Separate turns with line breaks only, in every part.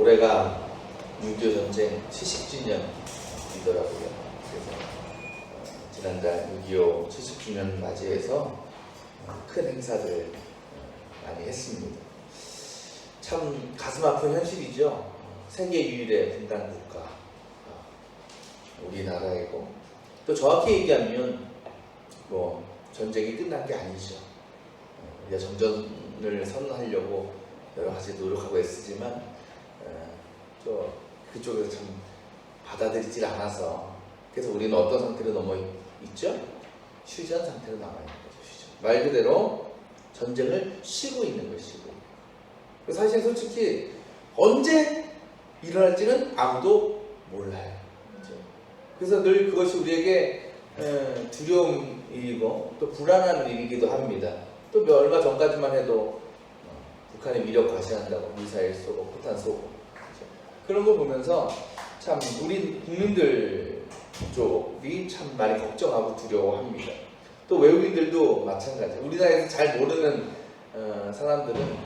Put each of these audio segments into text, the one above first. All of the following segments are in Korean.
올해가 6.25 전쟁 70주년이더라고요. 그래서 지난달 6.25 70주년 맞이해서 큰 행사들 많이 했습니다. 참 가슴 아픈 현실이죠. 세계 유일의 분단 국가 우리나라이고, 또 정확히 얘기하면 뭐 전쟁이 끝난 게 아니죠. 우리가 정전을 선언하려고 여러 가지 노력하고 애쓰지만 또 그쪽에서 참 받아들이질 않아서, 그래서 우리는 어떤 상태로 넘어 있죠? 휴전 상태로 남아 있는 거죠. 휴전. 말 그대로 전쟁을 쉬고 있는 것이고, 사실 솔직히 언제 일어날지는 아무도 몰라요. 그렇죠? 그래서 늘 그것이 우리에게 두려운 일이고 또 불안한 일이기도 합니다. 또 얼마 전까지만 해도 북한이 위력 과시한다고 미사일 쏘고 포탄 쏘고, 그렇죠? 그런 거 보면서 참 우리 국민들 쪽이 참 많이 걱정하고 두려워합니다. 또 외국인들도 마찬가지예요. 우리나라에서 잘 모르는 사람들은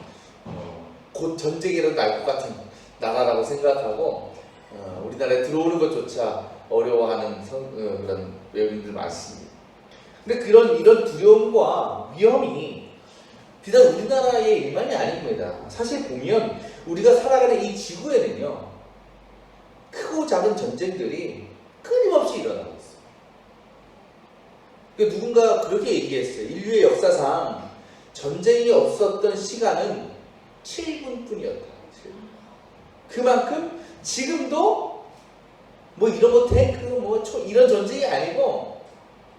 곧 전쟁이라도 날 것 같은 나라라고 생각하고 우리나라에 들어오는 것조차 어려워하는 그런 외국인들 많습니다. 근데 이런 두려움과 위험이 비단 우리나라의 일만이 아닙니다. 사실 보면 우리가 살아가는 이 지구에는요, 크고 작은 전쟁들이 끊임없이 일어나고 있어요. 그러니까 누군가 그렇게 얘기했어요. 인류의 역사상 전쟁이 없었던 시간은 7분뿐이었다. 그만큼 지금도 뭐 이런 거 탱크 이런 전쟁이 아니고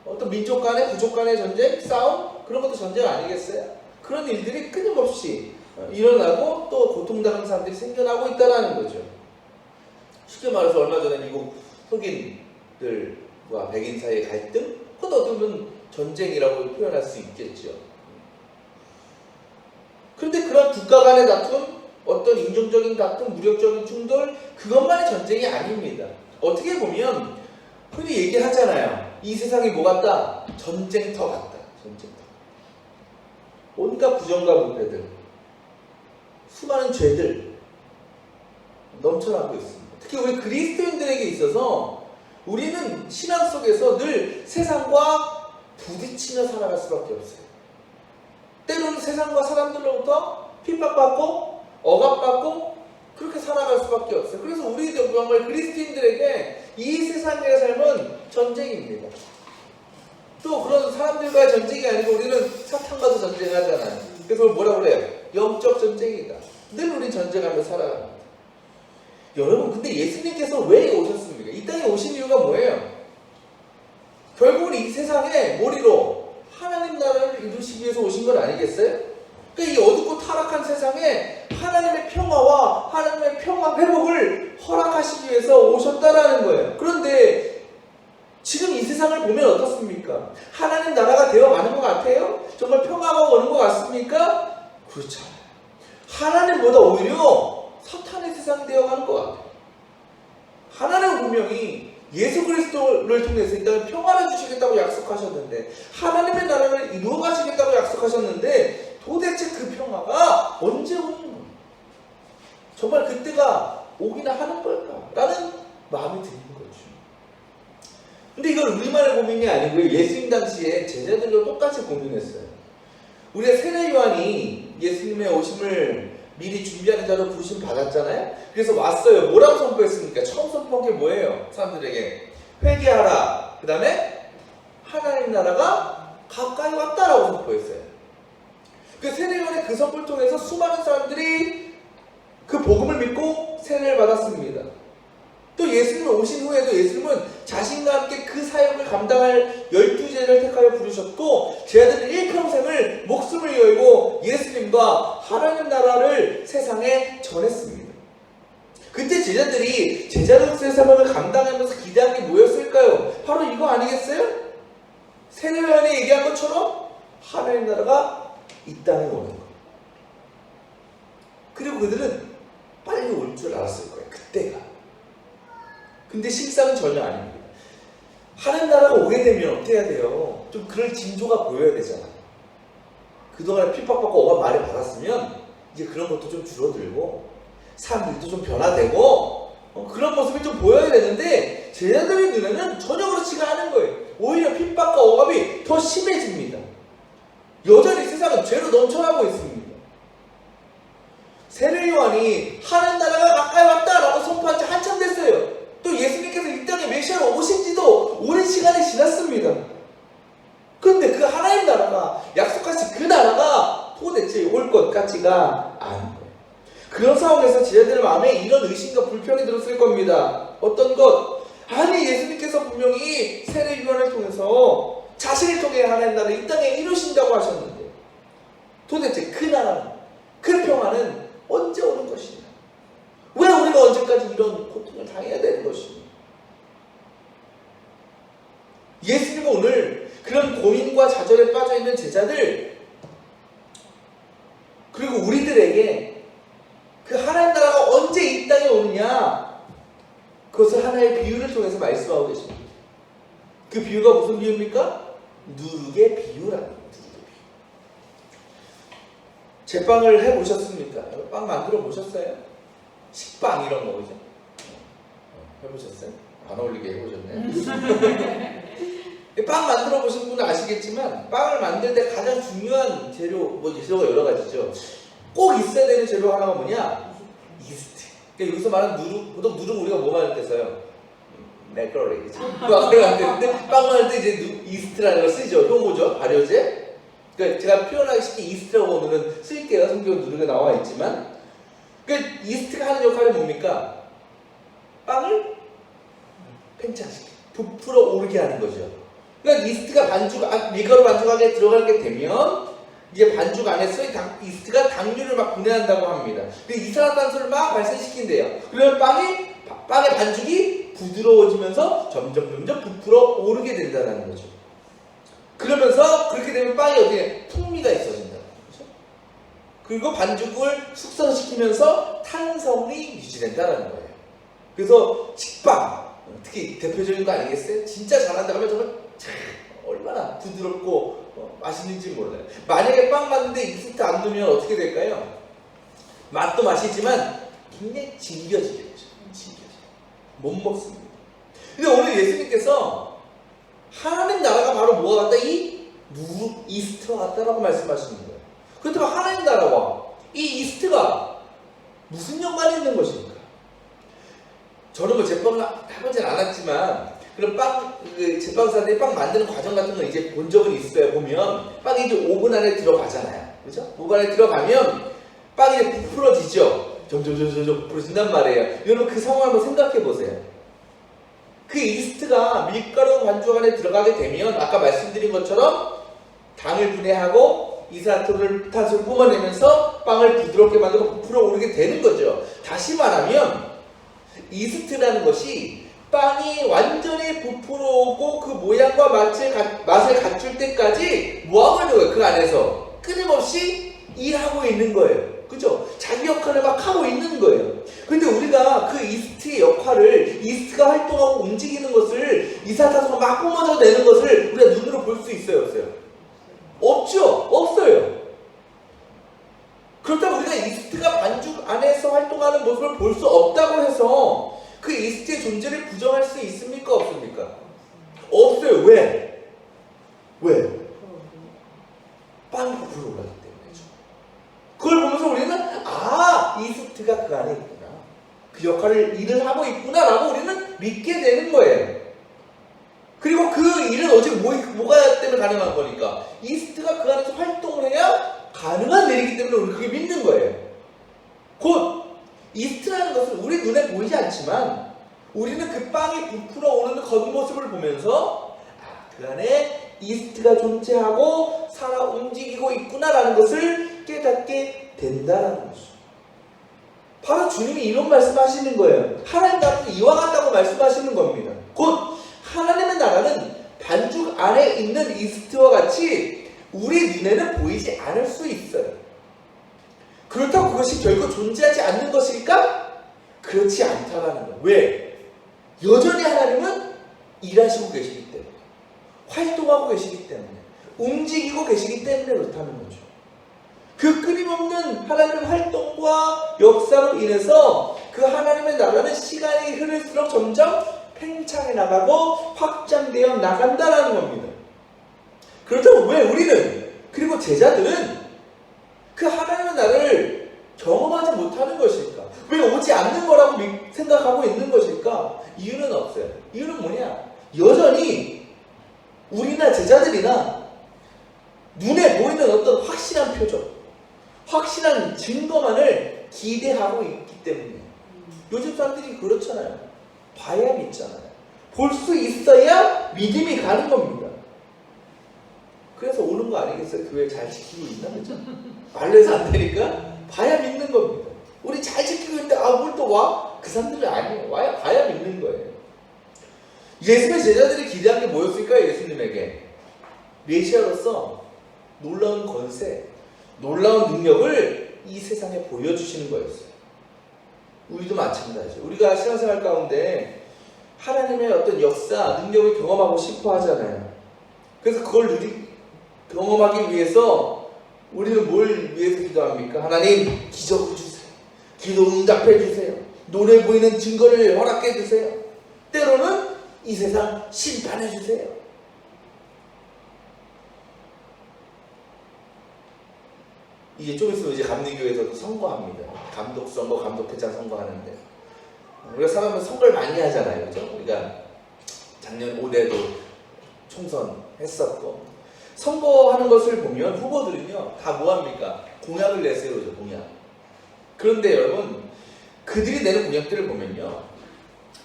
어떤 민족 간의 부족 간의 전쟁, 싸움, 그런 것도 전쟁 아니겠어요? 그런 일들이 끊임없이 일어나고 또 고통당하는 사람들이 생겨나고 있다는 거죠. 쉽게 말해서 얼마 전에 미국 흑인들과 백인 사이의 갈등, 그것도 어떻게 보면 전쟁이라고 표현할 수 있겠죠. 그런데 그런 국가 간의 다툼, 어떤 인종적인 다툼, 무력적인 충돌, 그것만이 전쟁이 아닙니다. 어떻게 보면 흔히 얘기하잖아요. 이 세상이 뭐 같다? 전쟁터 같다. 전쟁터. 온갖 부정과 부패들, 수많은 죄들 넘쳐나고 있습니다. 특히 우리 그리스도인들에게 있어서 우리는 신앙 속에서 늘 세상과 부딪히며 살아갈 수밖에 없어요. 때로는 세상과 사람들로부터 핍박받고 억압받고 그렇게 살아갈 수밖에 없어요. 그래서 우리 정말 그리스도인들에게 이 세상의 삶은 전쟁입니다. 또 그런 사람들과의 전쟁이 아니고 우리는 사탄과도 전쟁하잖아요. 그래서 뭐라고 그래요? 영적 전쟁이다. 늘 우린 전쟁하며 살아갑니다. 여러분, 근데 예수님께서 왜 오셨습니까? 이 땅에 오신 이유가 뭐예요? 결국은 이 세상의 머리로 하나님 나라를 이루시기 위해서 오신 건 아니겠어요? 그러니까 이 어둡고 타락한 세상에 하나님의 평화와 하나님의 평화 회복을 허락하시기 위해서 오셨다라는 거예요. 그런데 지금 이 세상을 보면 어떻습니까? 하나님 나라가 되어가는 것 같아요? 정말 평화가 오는 것 같습니까? 그렇지 않아요. 하나님보다 오히려 사탄의 세상이 되어가는 것 같아요. 하나님은 분명히 예수 그리스도를 통해서 일단 평화를 주시겠다고 약속하셨는데, 하나님의 나라를 이루어 가시겠다고 약속하셨는데, 도대체 그 평화가 언제 오는 거예요? 정말 그때가 오기나 하는 걸까? 라는 마음이 드는 거죠. 근데 이건 우리만의 고민이 아니고요. 예수님 당시에 제자들도 똑같이 고민했어요. 우리가 세례 요한이 예수님의 오심을 미리 준비하는 자로 부르심 받았잖아요. 그래서 왔어요. 뭐라고 선포했습니까? 처음 선포한 게 뭐예요? 사람들에게 회개하라. 그 다음에 하나님 나라가 가까이 왔다라고 선포했어요. 그 세례 요한의 그 선포를 통해서 수많은 사람들이 그 복음을 믿고 세례를 받았습니다. 또 예수님 오신 후에도 예수님은 자신과 함께 그 사역을 감당할 12제자를 택하여 부르셨고, 제자들은 일평생을 목숨을 걸고 예수님과 하나님 나라를 세상에 전했습니다. 그때 제자들이 제자로서의 사역을 감당하면서 기대한 게 뭐였을까요? 바로 이거 아니겠어요? 세례 요한이 얘기한 것처럼 하나님 나라가 이 땅에 오는 거. 그리고 그들은 빨리 올 줄 알았을 거예요. 그때가. 근데 실상은 전혀 아닙니다. 하나님 나라가 오게 되면 어떻게 해야 돼요? 좀 그럴 징조가 보여야 되잖아요. 그동안에 핍박받고 억압 많이 받았으면 이제 그런 것도 좀 줄어들고, 사람들도 좀 변화되고 그런 모습이 좀 보여야 되는데 제자들의 눈에는 전혀 그렇지가 않은 거예요. 오히려 핍박과 억압이 더 심해집니다. 여전히 세상은 죄로 넘쳐나고 있습니다. 세례 요한이 하나님 나라가 가까이 왔다라고 선포한 지 한참 됐어요. 또 예수님께서 이 땅에 메시아로 오신 지도 오랜 시간이 지났습니다. 그런데 그 하나님 나라가 약속하신 그 나라가 도대체 올 것 같지가 않은 거예요. 그런 상황에서 제자들의 마음에 이런 의심과 불평이 들었을 겁니다. 어떤 것? 아니 예수님께서 분명히 세례 요한을 통해서 자신을 통해 하나님 나라를 이 땅에 이루신다고 하셨는데 도대체 그 나라는, 그 평화는 언제 오는 것이냐? 왜 우리가 언제까지 이런 고통을 당해야 되는 것이냐? 예수님은 오늘 그런 고민과 좌절에 빠져있는 제자들 그리고 우리들에게 그 하나님 나라가 언제 이 땅에 오느냐 그것을 하나의 비유를 통해서 말씀하고 계십니다. 그 비유가 무슨 비유입니까? 누룩의 비유라는 거예요. 제빵을 해보셨습니까? 빵 만들어 보셨어요? 식빵 이런 거 그죠? 해보셨어요? 안 어울리게 해보셨네. 빵 만들어 보신 분은 아시겠지만 빵을 만들 때 가장 중요한 재료, 재료가 여러 가지죠. 꼭 있어야 되는 재료 하나가 뭐냐? 이스트. 그러니까 여기서 말하는 누룩, 보통 누룩 우리가 뭐 만들 때 써요? 맥거리, 그죠? 빵을 만드는데 빵 만들 때 이제 이스트라는 걸 쓰죠. 효모죠, 발효제. 그러니까 제가 표현하기 쉽게 이스트라고 오늘은 쓸게요. 성경 누룩에 나와 있지만. 그러니까 이스트가 하는 역할이 뭡니까? 빵을 팽창시켜, 부풀어 오르게 하는 거죠. 그러니까 이스트가 밀가루 반죽 안에 들어가게 되면 이제 반죽 안에서 이스트가 당류를 막 분해한다고 합니다. 근데 이산화탄소를 막 발생시킨대요. 그러면 빵의 반죽이 부드러워지면서 점점 부풀어 오르게 된다는 거죠. 그러면서 그렇게 되면 빵이 어떻게 풍미가 있어진다. 그렇죠? 그리고 반죽을 숙성시키면서 탄성이 유지된다는 거예요. 그래서 식빵 특히 대표적인 거 아니겠어요? 진짜 잘한다 하면 정말 얼마나 부드럽고 맛있는지 몰라요. 만약에 빵 만드는데 이스트 안 넣으면 어떻게 될까요? 맛도 맛이지만 굉장히 질겨지게 되죠. 못 먹습니다. 근데 오늘 예수님께서 하나님 나라가 바로 뭐가 같다? 이 누룩 이스트와 같다라고 말씀하시는 거예요. 그렇다면 하나님 나라와 이 이스트가 무슨 연관이 있는 것입니까? 저는 제빵을 해보진 않았지만 그럼 제빵사들이 빵 만드는 과정 같은 거 이제 본 적은 있어요. 보면 빵이 이제 오븐 안에 들어가잖아요. 그죠? 오븐 안에 들어가면 빵이 이제 부풀어지죠. 점점 부풀어진단 말이에요. 여러분 그 상황 한번 생각해 보세요. 그 이스트가 밀가루 반죽 안에 들어가게 되면 아까 말씀드린 것처럼 당을 분해하고 이산화탄소를 뿜어내면서 빵을 부드럽게 만들고 부풀어 오르게 되는 거죠. 다시 말하면 이스트라는 것이 빵이 완전히 부풀어 오고 그 모양과 맛을 갖출 때까지 뭐하고 있는 거예요? 그 안에서 끊임없이 일하고 있는 거예요. 그죠? 자기 역할을 막 하고 있는 거예요. 근데 우리가 그 이스트의 역할을, 이스트가 활동하고 움직이는 것을, 이산화탄소가 막 뿜어져 내는 것을 우리가 눈으로 볼 수 있어요? 없어요? 없죠? 없어요. 그렇다면 우리가 이스트가 반죽 안에서 활동하는 모습을 볼 수 없다고 해서 그 이스트의 존재를 부정할 수 있습니까? 없습니까? 없어요. 왜? 빵이 부풀어 올라가기 때문이죠. 그걸 보면서 우리는 이스트가 그 안에 있구나. 그 일을 하고 있구나 라고 우리는 믿게 되는 거예요. 그리고 그 일은 뭐가 때문에 가능한 거니까? 이스트가 그 안에서 활동을 해야 가능한 일이기 때문에 우리는 그게 믿는 거예요. 곧 이스트라는 것은 우리 눈에 보이지 않지만 우리는 그 빵이 부풀어 오르는 겉모습을 보면서 그 안에 이스트가 존재하고 살아 움직이고 있구나라는 것을 깨닫게 된다는 거죠. 바로 주님이 이런 말씀하시는 거예요. 하나님 나라는 이와 같다고 말씀하시는 겁니다. 곧 하나님의 나라는 반죽 안에 있는 이스트와 같이 우리 눈에는 보이지 않을 수 있어요. 그렇다고 그것이 결코 존재하지 않는 것일까? 그렇지 않다라는 거예요. 왜? 여전히 하나님은 일하시고 계시기 때문에, 활동하고 계시기 때문에, 움직이고 계시기 때문에 그렇다는 거죠. 그 끊임없는 하나님의 활동과 역사로 인해서 그 하나님의 나라는 시간이 흐를수록 점점 팽창해 나가고 확장되어 나간다라는 겁니다. 그렇다면 왜 우리는, 그리고 제자들은 그 하나님의 나라를 경험하지 못하는 것일까? 왜 오지 않는 거라고 생각하고 있는 것일까? 이유는 없어요. 이유는 뭐냐? 여전히 우리나 제자들이나 눈에 보이는 어떤 확실한 표적, 확실한 증거만을 기대하고 있기 때문에. 요즘 사람들이 그렇잖아요. 봐야 믿잖아요. 볼 수 있어야 믿음이 가는 겁니다. 그래서 오는 거 아니겠어요? 교회 잘 지키고 있나? 그죠? 말로 해서 안 되니까 봐야 믿는 겁니다. 우리 잘 지키고 있는데 뭘 또 와? 그 사람들은 아니에요. 봐야 믿는 거예요. 예수의 제자들이 기대한 게 뭐였을까요? 예수님에게 메시아로서 놀라운 권세, 놀라운 능력을 이 세상에 보여주시는 거였어요. 우리도 마찬가지죠. 우리가 신앙생활 가운데 하나님의 어떤 역사, 능력을 경험하고 싶어 하잖아요. 그래서 그걸 경험하기 위해서 우리는 뭘 위해서 기도합니까? 하나님, 기적을 주세요. 기도 응답해 주세요. 눈에 보이는 증거를 허락해 주세요. 때로는 이 세상 심판해 주세요. 이제 좀 있으면 이제 감리교회에서도 선거합니다. 감독 선거, 감독회장 선거하는데 우리가 사람은 선거를 많이 하잖아요, 그죠? 우리가 작년 올해도 총선 했었고, 선거하는 것을 보면 후보들은요 다 뭐합니까? 공약을 내세우죠, 공약. 그런데 여러분, 그들이 내는 공약들을 보면요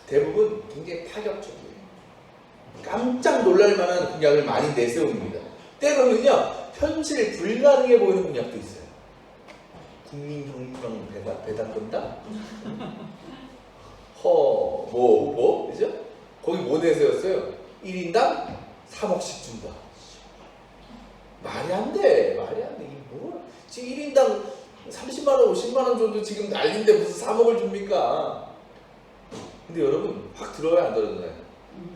대부분 굉장히 파격적이에요. 깜짝 놀랄 만한 공약을 많이 내세웁니다. 때로는요 현실 불가능해 보이는 공약도 있어요. 국민혁명 배당 건다? 그죠? 거기 뭐 내세웠어요? 1인당 3억씩 준다. 말이 안 돼. 이게 뭐? 지금 1인당 30만원, 50만원 정도 지금 난리인데 무슨 3억을 줍니까? 근데 여러분, 확 들어와요, 안 들어오나요?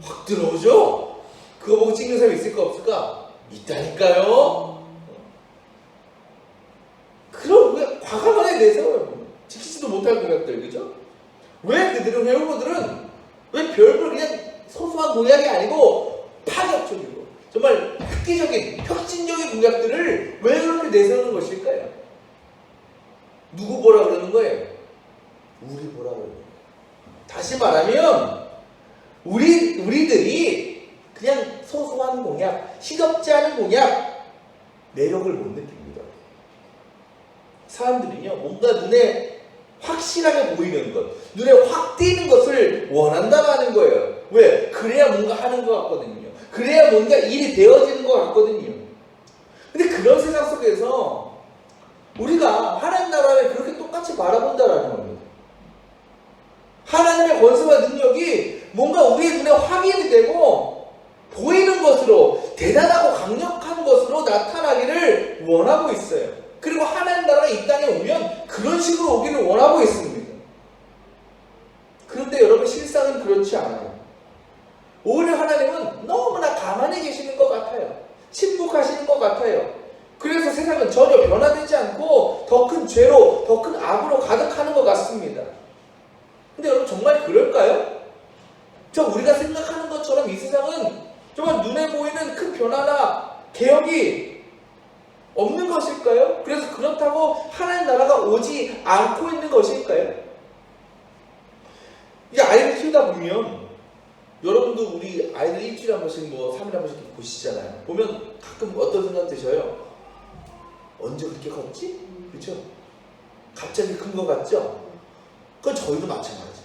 확 들어오죠? 그거 보고 찍는 사람이 있을까, 없을까? 있다니까요? 그럼 왜 과감하게 내세워요? 지키지도 못할 공약들, 그죠? 왜 그들은, 후보들은 왜 별별 그냥 소소한 공약이 아니고 파격적이고 정말 획기적인, 혁신적인 공약들을 왜 그렇게 내세우는 것일까요? 누구 보라 그러는 거예요? 우리 보라 그러는 거예요. 다시 말하면 우리들이 그냥 소소한 공약, 시덥지 않은 공약, 매력을 못 느낍니다. 사람들은요 뭔가 눈에 확실하게 보이는 것, 눈에 확 띄는 것을 원한다는 거예요. 왜? 그래야 뭔가 하는 것 같거든요. 그래야 뭔가 일이 되어지는 것 같거든요. 근데 그런 세상 속에서 우리가 하나님 나라를 그렇게 똑같이 바라본다라는 겁니다. 하나님의 권세와 능력이 뭔가 우리의 눈에 확인이 되고 보이는 것으로, 대단하고 강력한 것으로 나타나기를 원하고 있어요. 그리고 하나님 나라가 이 땅에 오면 그런 식으로 오기를 원하고 있습니다. 그런데 여러분, 실상은 그렇지 않아요. 오히려 하나님은 너무나 가만히 계시는 것 같아요. 침묵하시는 것 같아요. 그래서 세상은 전혀 변화되지 않고 더 큰 죄로, 더 큰 악으로 가득하는 것 같습니다. 근데 여러분, 정말 그럴까요? 우리가 생각하는 것처럼 이 세상은 정말 눈에 보이는 큰 변화나 개혁이 없는 것일까요? 그래서 그렇다고 하나님 나라가 오지 않고 있는 것일까요? 이제 아이를 키우다 보면 여러분도 우리 아이들 일주일에 한 번씩 3일에 한 번씩 보시잖아요. 보면 가끔 어떤 생각 드셔요? 언제 그렇게 컸지? 그렇죠? 갑자기 큰 것 같죠? 그건 저희도 마찬가지.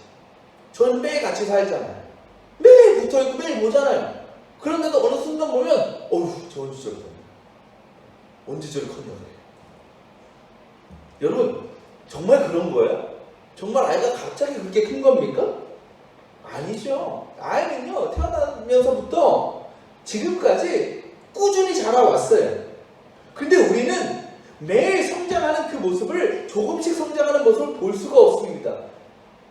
저는 매일 같이 살잖아요. 매일 붙어있고 매일 보잖아요. 그런데도 어느 순간 보면 어휴, 저 언제 저리 컸냐, 언제 저리 컸냐 그래요. 여러분, 정말 그런 거예요? 정말 아이가 갑자기 그렇게 큰 겁니까? 아니죠. 아이는요 태어나면서부터 지금까지 꾸준히 자라왔어요. 근데 우리는 매일 성장하는 그 모습을, 조금씩 성장하는 모습을 볼 수가 없습니다.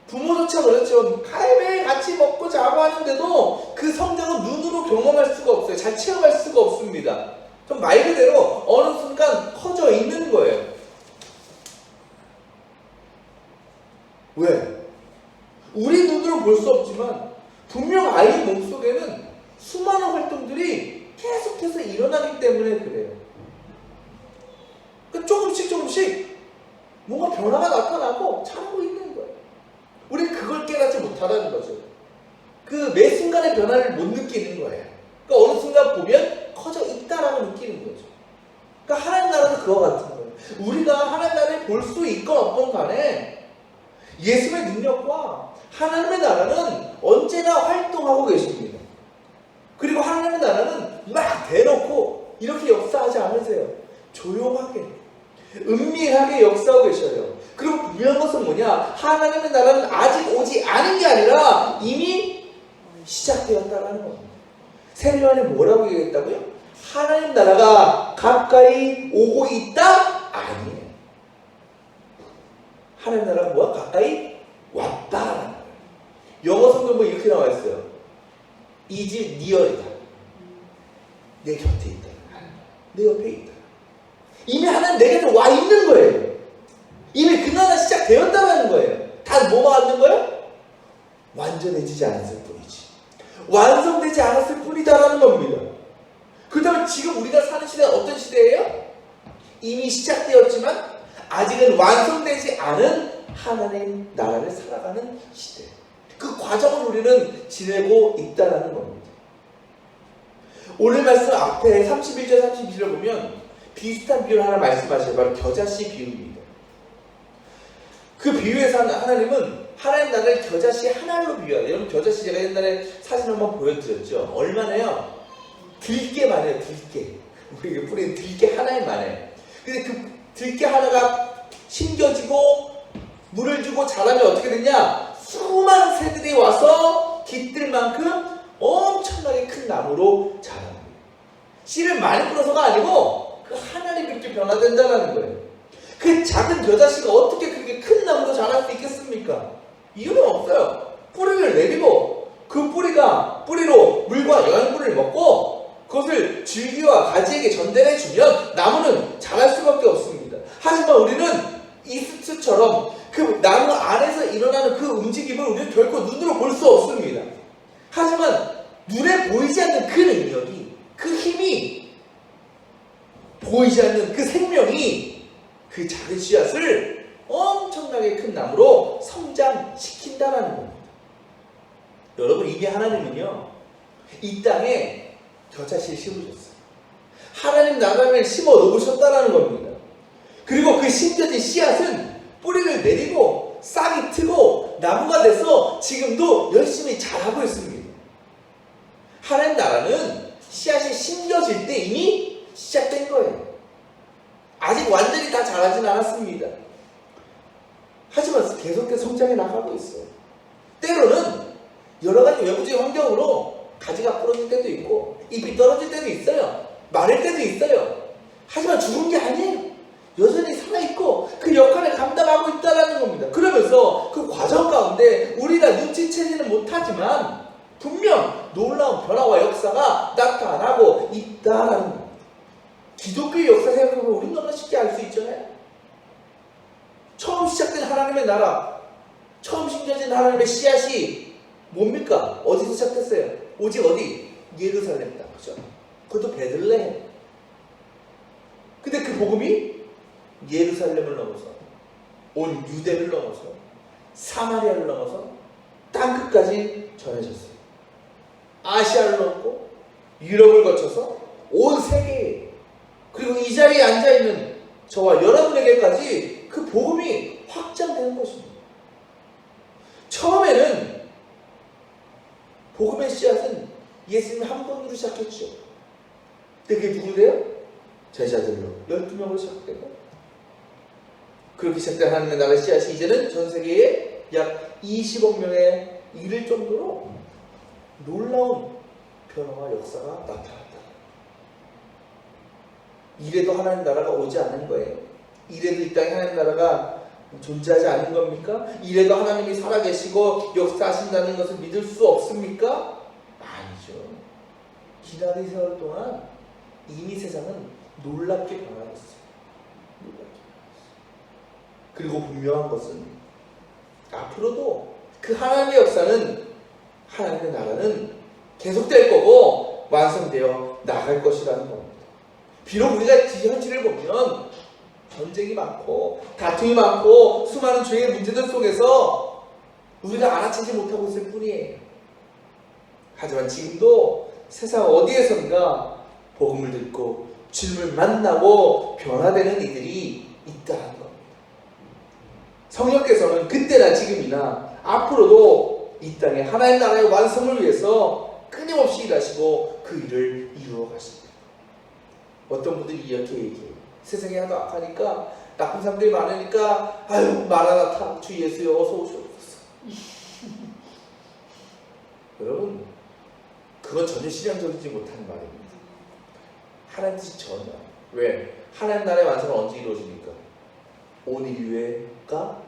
부모조차 그렇죠. 매일 같이 먹고 자고 하는데도 그 성장은 눈으로 경험할 수가 없어요. 잘 체험할 수가 없습니다. 좀 말 그대로 어느 순간 커져 있는 거예요. 변화가 나타나고 잘하고 있는 거예요. 우리는 그걸 깨닫지 못하다는 거죠. 그 매 순간의 변화를 못 느끼는 거예요. 그러니까 어느 순간 보면 커져 있다라고 느끼는 거죠. 그러니까 하나님 나라도 그와 같은 거예요. 우리가 하나님 나라를 볼 수 있건 없건 간에 예수의 능력과 하나님의 나라는 언제나 활동하고 계십니다. 그리고 하나님의 나라는 막 대놓고 이렇게 역사하지 않으세요. 조용하게, 은밀하게 역사하고 계셔요. 그리고 분명한 것은 뭐냐? 하나님의 나라는 아직 오지 않은 게 아니라 이미 시작되었다라는 겁니다. 세례요한이 뭐라고 얘기했다고요? 하나님 나라가 가까이 오고 있다? 아니에요. 하나님 나라가 뭐야? 가까이 왔다라는 거예요. 영어 성경 뭐 이렇게 나와 있어요. is near이다. 내 곁에 있다. 내 옆에 있다. 이미 하나님 내 곁에 와 있는 거예요. 이미 그 나라 시작되었다는 거예요. 단 뭐가 왔는 거예요? 완전해지지 않았을 뿐이지. 완성되지 않았을 뿐이다라는 겁니다. 그렇다면 지금 우리가 사는 시대는 어떤 시대예요? 이미 시작되었지만 아직은 완성되지 않은 하나님 나라를 살아가는 시대. 그 과정을 우리는 지내고 있다는 겁니다. 오늘 말씀 앞에 31절 32절을 보면 비슷한 비유를 하나 말씀하셔요. 바로 겨자씨 비유입니다. 그 비유에서 하나님은 하나님 나라를 겨자씨 하나로 비유하래요. 여러분 겨자씨 제가 옛날에 사진 한번 보여드렸죠. 얼마나요? 들깨만 해요. 들깨. 우리가 뿌리는 들깨 하나에만 해요. 근데 그 들깨 하나가 심겨지고 물을 주고 자라면 어떻게 되냐? 수많은 새들이 와서 깃들 만큼 엄청나게 큰 나무로 자랍니다. 씨를 많이 뿌려서가 아니고 그 하나를 그렇게 변화된다는 거예요. 그 작은 겨자씨가 어떻게 그렇게 큰 나무로 자랄 수 있겠습니까? 이유는 없어요. 뿌리를 내리고 그 뿌리로 물과 영양분을 먹고 그것을 줄기와 가지에게 전달해주면 나무는 자랄 수밖에 없습니다. 하지만 우리는 이스트처럼 그 나무 안에서 일어나는 그 움직임을 우리는 결코 눈으로 볼 수 없습니다. 하지만 눈에 보이지 않는 그 능력이, 그 힘이, 보이지 않는 그 생명이 그 작은 씨앗을 엄청나게 큰 나무로 성장시킨다는 겁니다. 여러분, 이게 하나님은요, 이 땅에 겨자씨를 심으셨어요. 하나님 나라를 심어 놓으셨다는 겁니다. 그리고 그 심겨진 씨앗은 뿌리를 내리고 싹이 트고 나무가 돼서 지금도 열심히 자라고 있습니다. 하나님 나라는 씨앗이 심겨질 때 이미 시작된 거예요. 아직 완전히 다 자라진 않았습니다. 하지만 계속해서 성장해 나가고 있어요. 때로는 여러 가지 외부적인 환경으로 가지가 부러질 때도 있고 잎이 떨어질 때도 있어요. 마를 때도 있어요. 하지만 죽은 게 아니에요. 여전히 살아있고 그 역할을 감당하고 있다는 겁니다. 그러면서 그 과정 가운데 우리가 눈치채지는 못하지만 분명 놀라운 변화와 역사가 나타나고 있다는 겁니다. 기독교의 역사 생각해보면 우리는 너무나 쉽게 알 수 있잖아요. 처음 시작된 하나님의 나라, 처음 심겨진 하나님의 씨앗이 뭡니까? 어디서 시작됐어요? 오직 어디? 예루살렘이다. 그죠? 그것도 베들레헴. 근데 그 복음이 예루살렘을 넘어서 온 유대를 넘어서 사마리아를 넘어서 땅끝까지 전해졌어요. 아시아를 넘고 유럽을 거쳐서 온 세계에, 그리고 이 자리에 앉아있는 저와 여러분에게까지 그 복음이 확장되는 것입니다. 처음에는 복음의 씨앗은 예수님이 한 분으로 시작했죠. 근데 그게 누구래요? 제자들로 12명으로 시작되고, 그렇게 시작된 하나님의 나라의 씨앗이 이제는 전 세계에 약 20억 명에 이를 정도로 놀라운 변화와 역사가 나타났다. 이래도 하나님 나라가 오지 않는 거예요. 이래도 이 땅에 하나님 나라가 존재하지 않는 겁니까? 이래도 하나님이 살아계시고 역사하신다는 것을 믿을 수 없습니까? 아니죠. 기다린 세월 동안 이미 세상은 놀랍게 변화했어요. 그리고 분명한 것은 앞으로도 그 하나님의 역사는, 하나님의 나라는 계속될 거고 완성되어 나갈 것이라는 겁니다. 비록 우리가 현실을 보면 전쟁이 많고 다툼이 많고 수많은 죄의 문제들 속에서 우리가 알아채지 못하고 있을 뿐이에요. 하지만 지금도 세상 어디에선가 복음을 듣고 주님을 만나고 변화되는 이들이 있다는 겁니다. 성령께서는 그때나 지금이나 앞으로도 이 땅에 하나님 나라의 완성을 위해서 끊임없이 일하시고 그 일을 이루어 가십니다. 어떤 분들이 이렇게 얘기해요. 세상이 하도 악하니까 나쁜 사람들이 많으니까 아유 마라나타 주 예수여 어서 오시옵소서. 여러분 그건 전혀 신앙적이지 못한 말입니다. 하나님 뜻이 전혀. 왜? 하나님 나라의 완성은 언제 이루어집니까? 온 인류가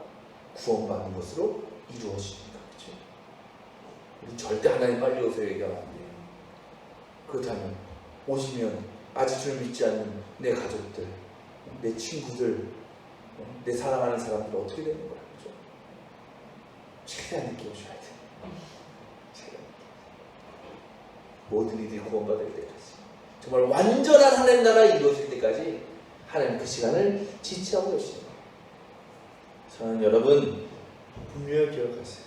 구원받는 것으로 이루어집니다. 그렇죠? 우리 절대 하나님 빨리 오세요 얘기하면 안 돼요. 그렇다면 오시면 아직 주를 믿지 않는 내 가족들, 내 친구들, 내 사랑하는 사람들 어떻게 되는 거야? 그렇죠? 최대한 늦게 오셔야 돼. 모든 이들이 구원받을 때까지 정말 완전한 하나님 나라가 이루어질 때까지 하나님 그 시간을 지체하고 계십니다. 저는 여러분 분명히 기억하세요.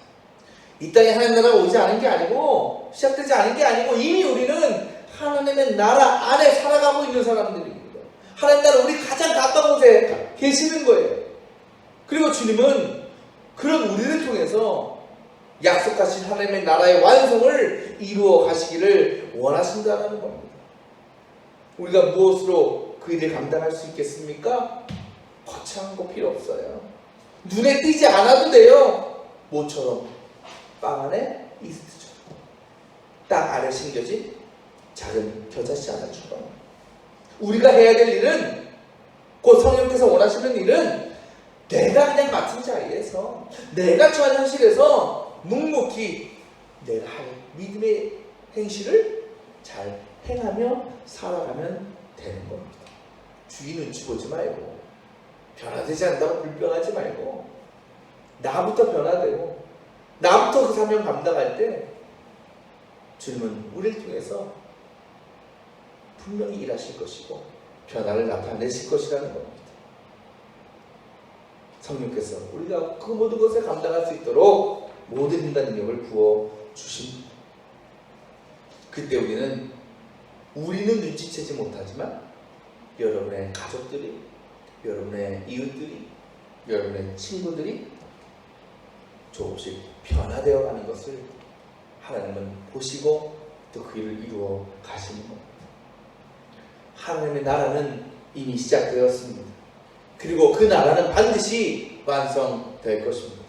이 땅에 하나님 나라가 오지 않은 게 아니고 시작되지 않은 게 아니고 이미 우리는 하나님의 나라 안에 살아가고 있는 사람들입니다. 하나님 나라 우리 가장 가까운 곳에 계시는 거예요. 그리고 주님은 그런 우리를 통해서 약속하신 하나님의 나라의 완성을 이루어 가시기를 원하신다는 겁니다. 우리가 무엇으로 그 일을 감당할 수 있겠습니까? 거창한 거 필요 없어요. 눈에 띄지 않아도 돼요. 모처럼 빵 안에 이스트처럼 땅 아래 심겨진 작은 겨자씨 하나처럼 우리가 해야 될 일은 곧 성령께서 원하시는 일은 내가 그냥 맡은 자리에서 내가 처한 현실에서 묵묵히 내가 할 믿음의 행실을 잘 행하며 살아가면 되는 겁니다. 주위 눈치 보지 말고 변화되지 않는다고 불평하지 말고 나부터 변화되고 나부터 그 사명 감당할 때 주님은 우리를 통해서 분명히 일하실 것이고 변화를 나타내실 것이라는 겁니다. 성령께서 우리가 그 모든 것을 감당할 수 있도록 모든 인간 능력을 부어주십니다. 그때 우리는 눈치채지 못하지만 여러분의 가족들이, 여러분의 이웃들이, 여러분의 친구들이 조금씩 변화되어 가는 것을 하나님은 보시고 또 그 일을 이루어 가시는 겁니다. 하나님의 나라는 이미 시작되었습니다. 그리고 그 나라는 반드시 완성될 것입니다.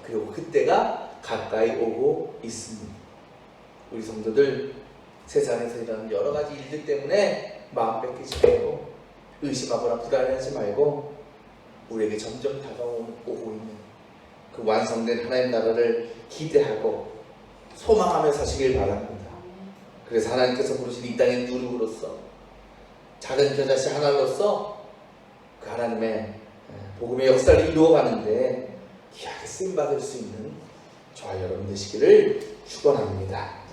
그리고 그때가 가까이 오고 있습니다. 우리 성도들 세상에서 일어나는 여러 가지 일들 때문에 마음 뺏기지 말고 의심하거나 불안해하지 말고 우리에게 점점 다가오고 있는 그 완성된 하나님 나라를 기대하고 소망하며 사시길 바랍니다. 그래서 하나님께서 부르신 이 땅의 누룩으로서 작은 겨자씨 하나로서 그 하나님의 복음의 역사를 이루어가는데 귀하게 쓰임받을 수 있는 저와 여러분 되시기를 축원합니다.